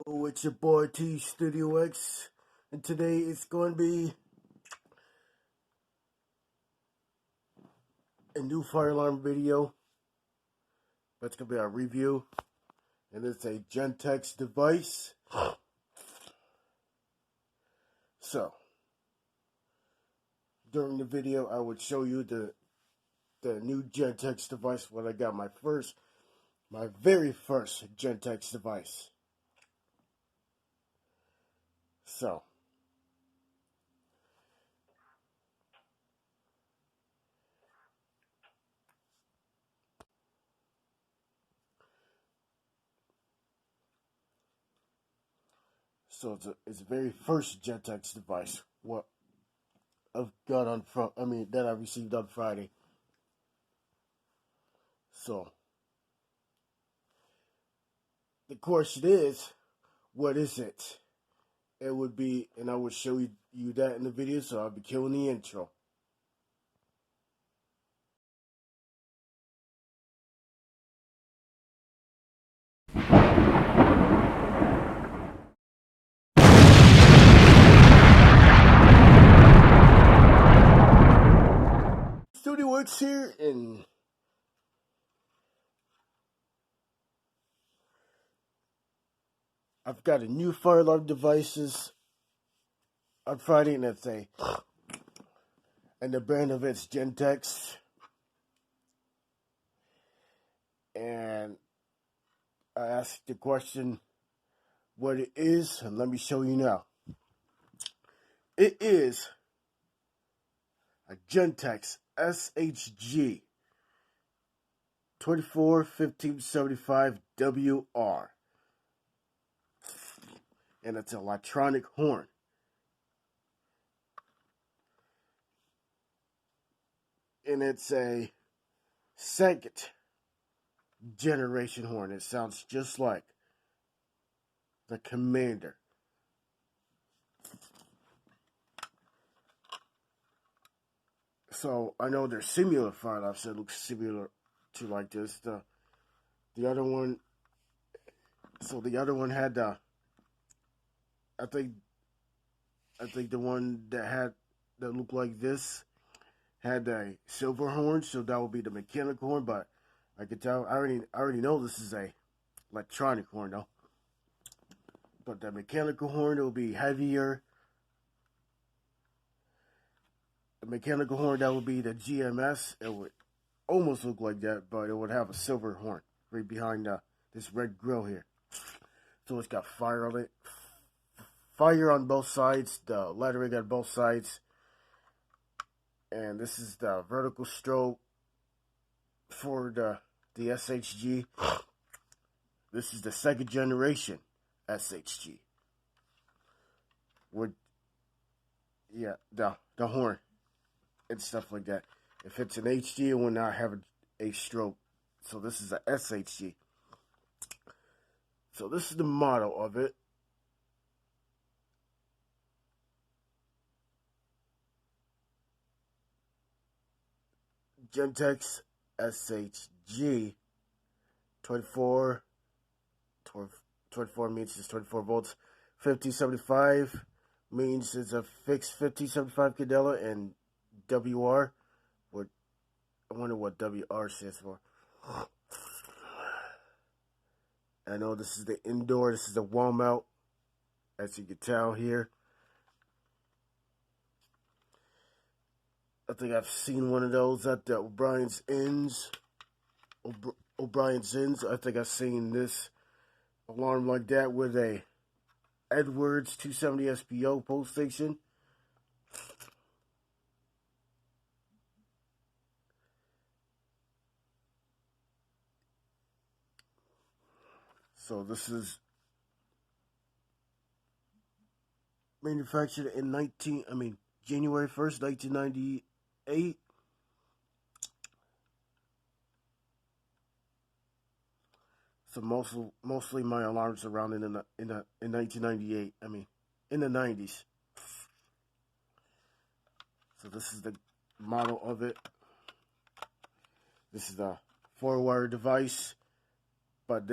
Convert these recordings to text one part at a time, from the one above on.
Oh, it's your boy T Studio X, and today it's going to be a new fire alarm video. That's going to be our review, and it's a Gentex device. So, during the video, I would show you the new Gentex device when I got my very first Gentex device. So, it's a very first Gentex device. What I've got that I received on Friday. So, the question is, what is it? It would be, and I would show you that in the video, so I'll be killing the intro. Studio Works here, and I've got a new fire alarm devices on Friday, and and the brand of it's Gentex. And I asked the question what it is, and let me show you now. It is a Gentex SHG 241575WR, and it's an electronic horn. And it's a second generation horn. It sounds just like the Commander. So I know there's similar fire alarms that look similar to like this. The other one. So the other one had I think the one that looked like this had a silver horn, so that would be the mechanical horn. But I could tell I already know this is a electronic horn though. But the mechanical horn, it will be heavier. The mechanical horn, that would be the GMS. It would almost look like that, but it would have a silver horn right behind this red grill here. So it's got fire on it. Fire on both sides. The lettering on both sides. And this is the vertical strobe for the SHG. This is the second generation SHG. The horn and stuff like that. If it's an HG, it will not have a strobe. So this is a SHG. So this is the model of it. Gentex SHG 24 means it's 24 volts. 5075 means it's a fixed 5075 candela, and WR, I wonder what WR stands for. I know this is the indoor, this is the wall mount, as you can tell here. I think I've seen one of those at the O'Brien's Inns. O'Brien's Inns. I think I've seen this alarm like that with a Edwards 270 SPO post station. So this is manufactured in January 1st, 1998. So mostly my alarms around in 1998. In the 90s. So this is the model of it. This is the 4-wire device but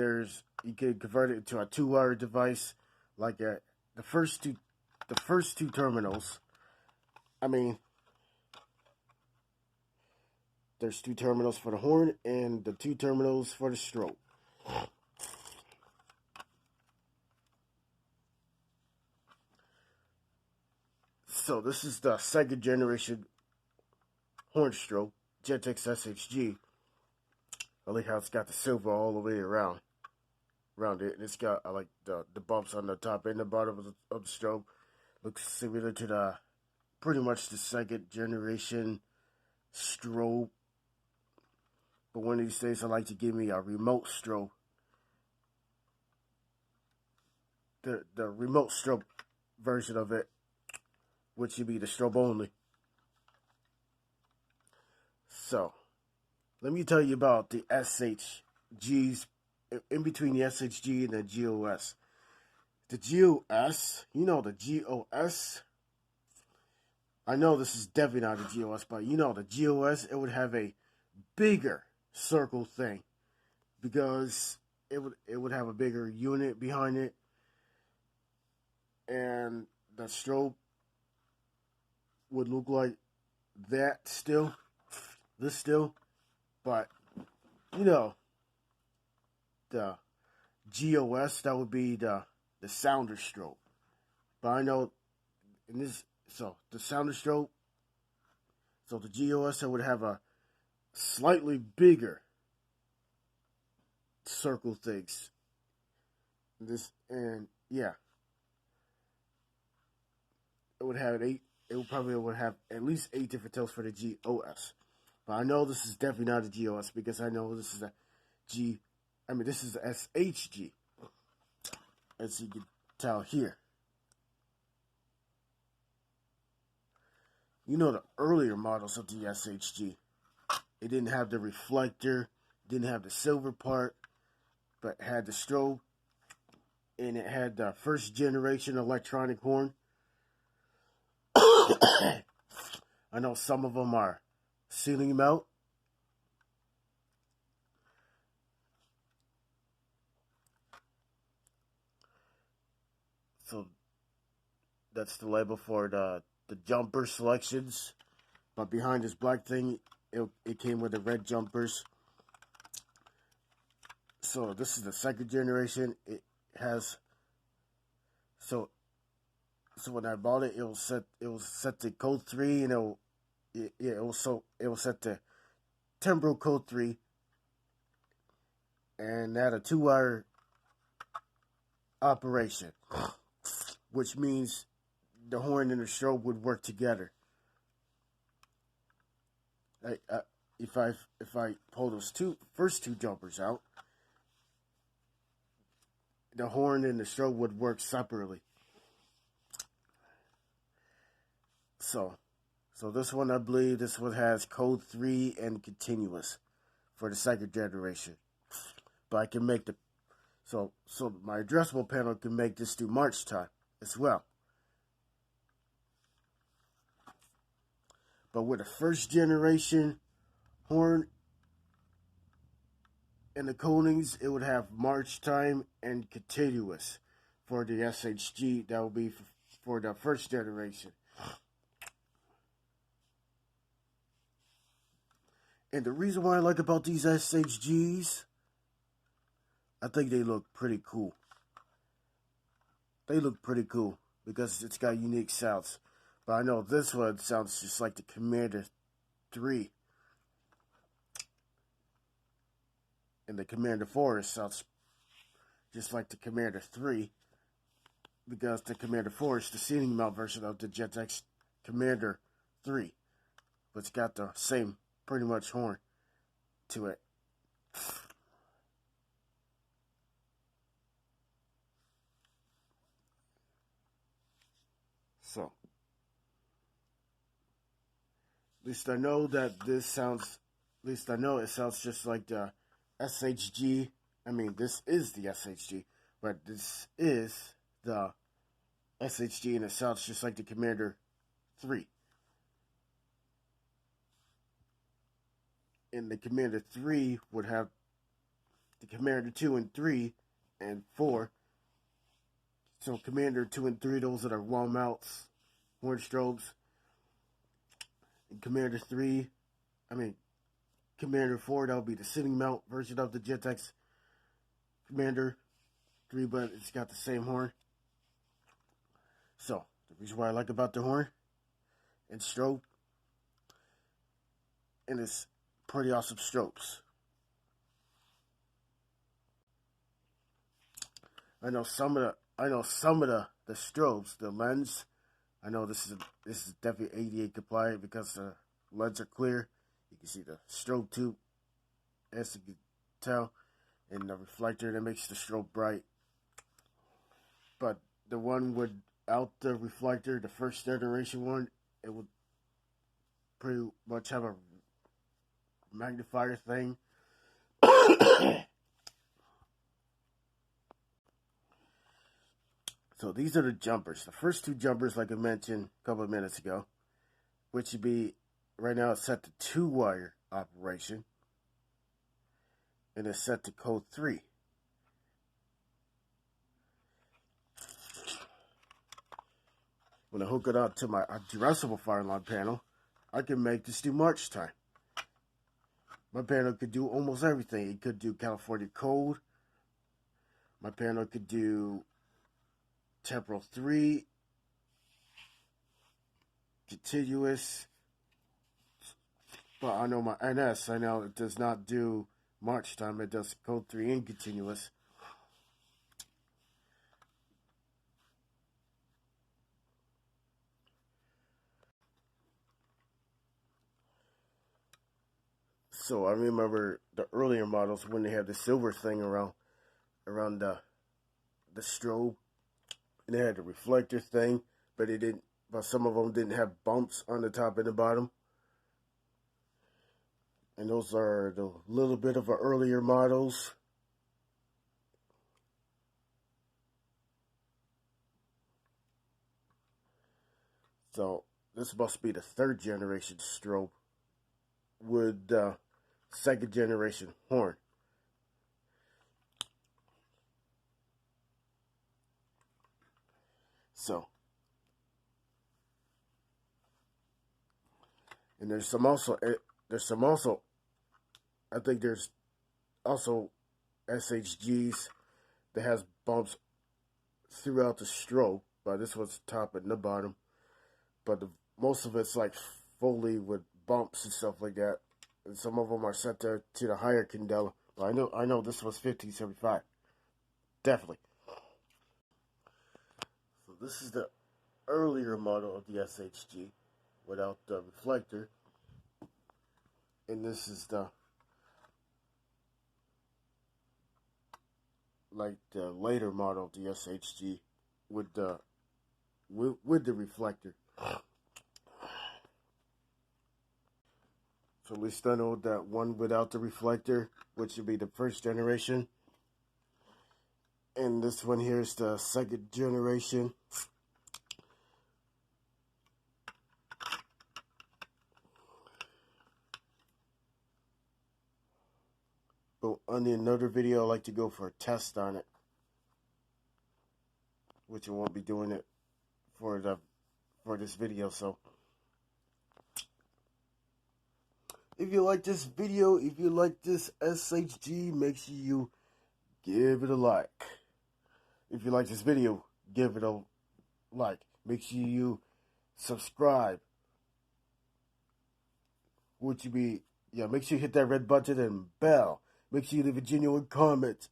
you can convert it into a 2-wire device, like the first two terminals. I mean, there's 2 terminals for the horn and the 2 terminals for the strobe. So this is the second generation horn strobe, Gentex SHG. I like how it's got the silver all the way around it, and it's got I like the bumps on the top and the bottom of the strobe. Looks similar to pretty much the second generation strobe. But one of these days, I'd like to give me a remote strobe. The remote strobe version of it, which would be the strobe only. So, let me tell you about the SHGs, in between the SHG and the GOS. The GOS, the GOS, I know this is definitely not the GOS, but the GOS, it would have a bigger circle thing, because it would have a bigger unit behind it, and the strobe would look like that still, but the GOS, that would be the sounder strobe. But I know the sounder strobe, so the GOS, that would have a slightly bigger circle things. It probably would have at least 8 different tones for the GOS. But I know this is definitely not a GOS, because I know this is this is the SHG, as you can tell here. The earlier models of the SHG, it didn't have the reflector, didn't have the silver part, but it had the strobe, and it had the first generation electronic horn. I know some of them are ceiling mount. So that's the label for the jumper selections. But behind this black thing, it came with the red jumpers. So this is the second generation. It has so when I bought it, it was set to code 3, and it was set to Timbro code 3, and had a 2-wire operation, which means the horn and the strobe would work together. If I pull those first two jumpers out, the horn and the strobe would work separately. So this one, I believe this one has code 3 and continuous for the second generation. But I can make so my addressable panel can make this do March time as well. But with the first generation horn and the conings, it would have March time and continuous for the SHG. That will be for the first generation. And the reason why I like about these SHGs, I think they look pretty cool. They look pretty cool because it's got unique sounds. But I know this one sounds just like the Commander 3. And the Commander 4 sounds just like the Commander 3. Because the Commander 4 is the ceiling mount version of the Gentex Commander 3. But it's got the same pretty much horn to it. So, at least I know that it sounds just like the SHG. I mean, this is the SHG, but this is the SHG, and it sounds just like the Commander 3. And the Commander 3 would have the Commander 2 and 3 and 4. So Commander 2 and 3, those are the wall mounts, horn strobes. And Commander 4, that'll be the sitting mount version of the Gentex Commander 3, but it's got the same horn. So, the reason why I like about the horn and strobe, and it's pretty awesome strobes. I know some of the strobes, the lens. I know this is definitely ADA compliant because the lens are clear. You can see the strobe tube, as you can tell, and the reflector that makes the strobe bright. But the one without the reflector, the first generation one, it would pretty much have a magnifier thing. So these are the jumpers. The first two jumpers, like I mentioned a couple of minutes ago, which would be, right now it's set to 2-wire operation. And it's set to code 3. When I hook it up to my addressable fire alarm panel, I can make this do march time. My panel could do almost everything. It could do California code. My panel could do temporal 3, continuous, but I know my NS, I know it does not do march time, it does code 3 and continuous. So I remember the earlier models when they had the silver thing around the strobe, and they had the reflector thing, but some of them didn't have bumps on the top and the bottom. And those are the little bit of the earlier models. So this must be the 3rd generation strobe with the 2nd generation horn. So, and there's some also, I think there's also SHGs that has bumps throughout the strobe, but this one's top and the bottom. But most of it's like fully with bumps and stuff like that. And some of them are set to the higher candela. But I know this was 1575. Definitely. So this is the earlier model of the SHG without the reflector. And this is the later model of the SHG with the reflector. So we still know that one without the reflector, which would be the 1st generation. And this one here is the 2nd generation. But on another video, I like to go for a test on it, which I won't be doing it for this video. So if you like this video, if you like this SHG, make sure you give it a like. If you like this video, give it a like. Make sure you subscribe. Make sure you hit that red button and bell. Make sure you leave a genuine comment.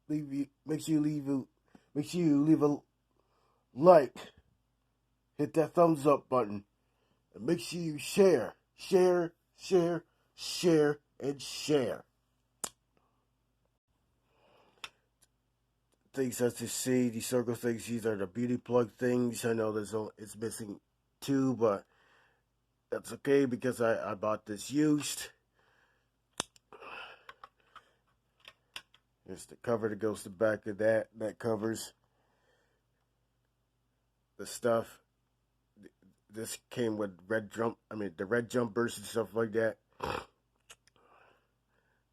Make sure you leave a like. Hit that thumbs up button. And make sure you share. And share. Things as you see, these circle things, these are the beauty plug things. I know it's missing 2, but that's okay because I bought this used. There's the cover that goes to the back of that. That covers the stuff. This came with the red jumpers and stuff like that.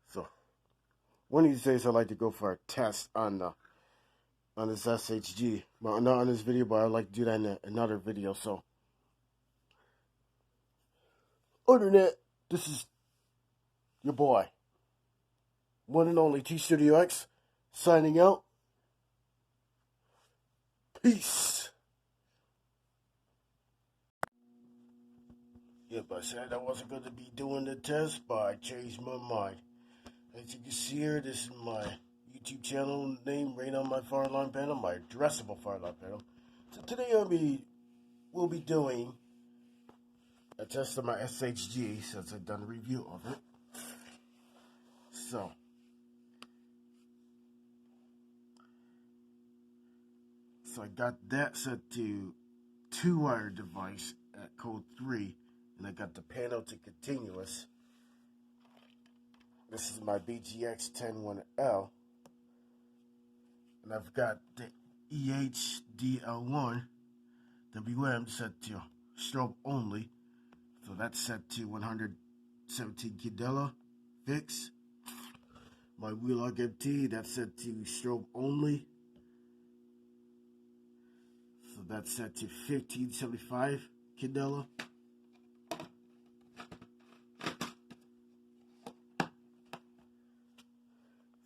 So, one of these days I'd like to go for a test on this SHG. Well, not on this video, but I'd like to do that in another video. So, other than that, this is your boy, one and only T Studio X, signing out. Peace. Yep, I said I wasn't going to be doing the test, but I changed my mind. As you can see here, this is my YouTube channel name right on my fire alarm panel, my addressable fire alarm panel. So today we'll be doing a test of my SHG since I've done a review of it. So I got that set to 2-wire device at code 3, and I got the panel to continuous. This is my BGX101L, and I've got the EHDL1 WM set to strobe only, so that's set to 117 candela fix. My Wheelock MT, that's set to strobe only, so that's set to 1575 candela.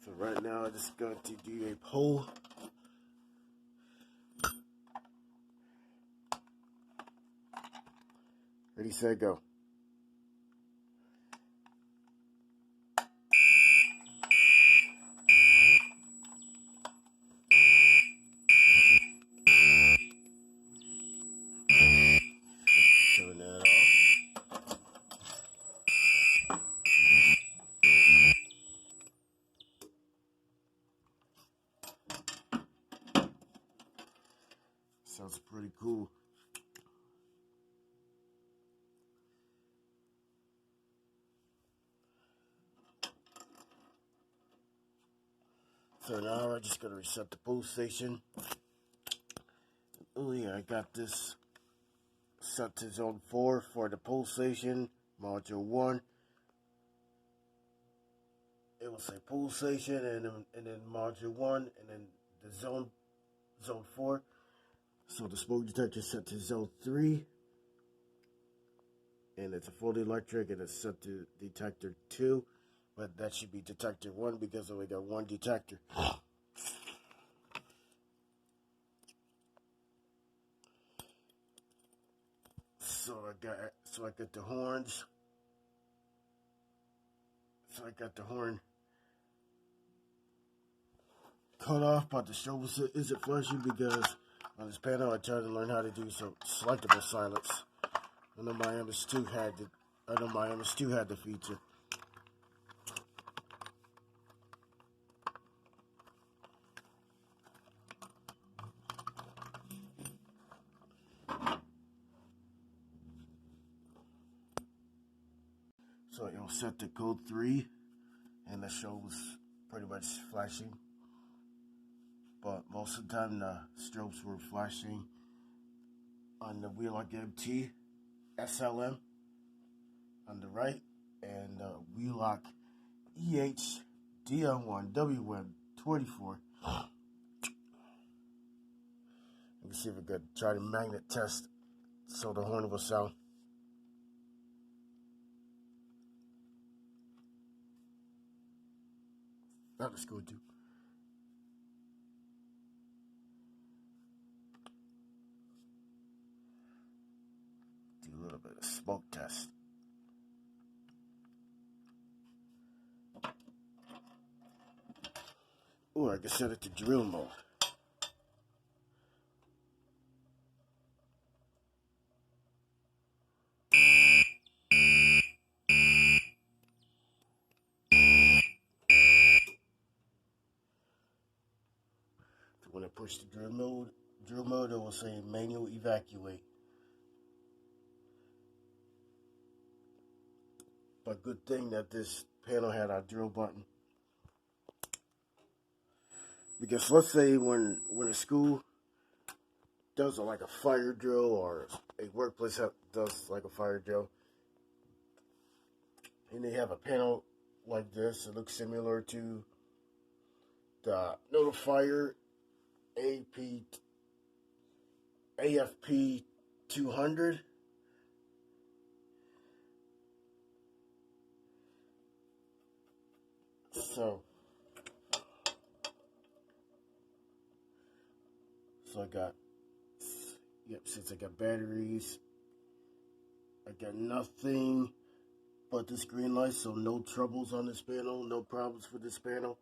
So right now I'm just going to do a pull. Ready, set, go. Turn that off. Sounds pretty cool. So now I'm just going to reset the pull station. Oh yeah, I got this set to zone 4 for the pull station, module 1. It will say pull station and then module 1 and then the zone 4. So the smoke detector is set to zone 3. And it's a fully electric and it's set to detector 2. But that should be detector 1 because we got one detector. So I got the horns. So I got the horn cut off, but the strobe isn't flashing because on this panel I tried to learn how to do some selectable silence. I know my MS2 had the feature. So it'll set to code 3, and the show was pretty much flashing. But most of the time, the strobes were flashing on the Wheelock MT SLM on the right, and the Wheelock EHDL1 WM24. Let me see if we could try to magnet test so the horn will sound. That was good too. Do a little bit of smoke test. Or I can set it to drill mode. So when I push the drill mode, it will say manual evacuate. But good thing that this panel had our drill button. Because let's say when a school does like a fire drill or a workplace does like a fire drill, and they have a panel like this, it looks similar to the notifier AFP 200. So I got, since I got batteries, I got nothing but this green light, so no troubles on this panel, no problems with this panel.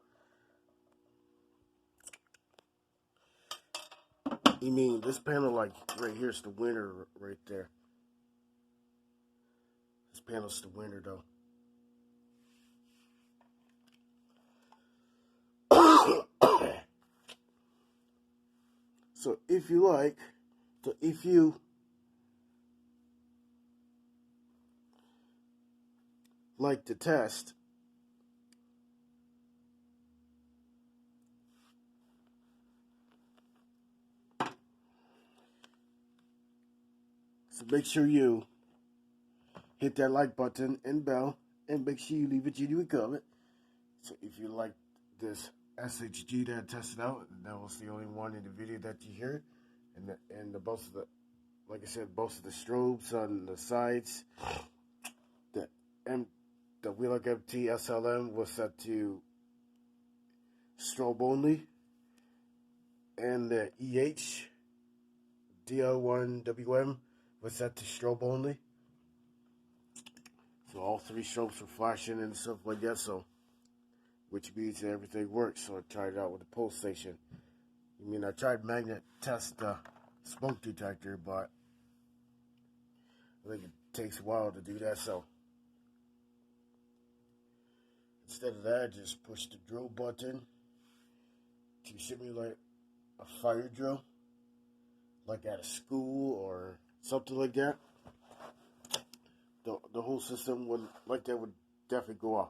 You mean this panel, like right here, is the winner right there. This panel's the winner though. So if you like to test, so make sure you hit that like button and bell, and make sure you leave a genuine comment. So if you like this SHG that I tested out, that was the only one in the video that you hear, and both of the, like I said, both of the strobes on the sides, the Wheelock MT SLM was set to strobe only, and the EH DL1WM was set to strobe only. So all three strobes were flashing and stuff like that, so which means that everything works. So I tried it out with the pulse station. I mean, I tried magnet test the smoke detector, but I think it takes a while to do that, so instead of that, I just push the drill button to simulate a fire drill, like at a school or something like that. The whole system would definitely go off.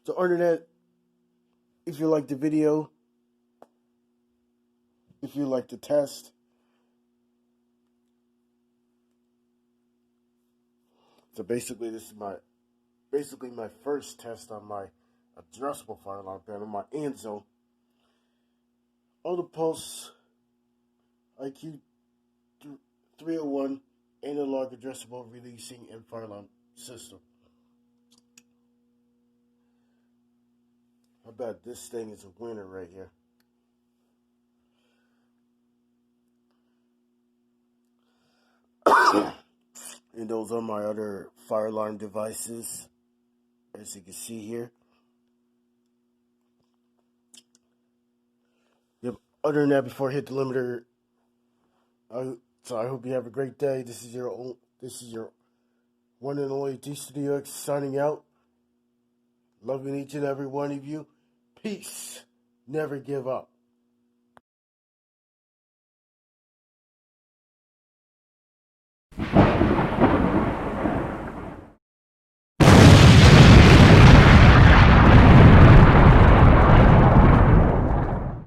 So other than that, if you like the video, if you like the test, so basically this is my first test on my addressable fire alarm panel, my Anzo, on the Pulse IQ 301 analog addressable releasing and fire alarm system. I bet this thing is a winner right here. And those are my other fire alarm devices, as you can see here. Yep. Other than that, before I hit the limiter, so I hope you have a great day. This is your one and only T Studio X signing out. Loving each and every one of you. Peace. Never give up.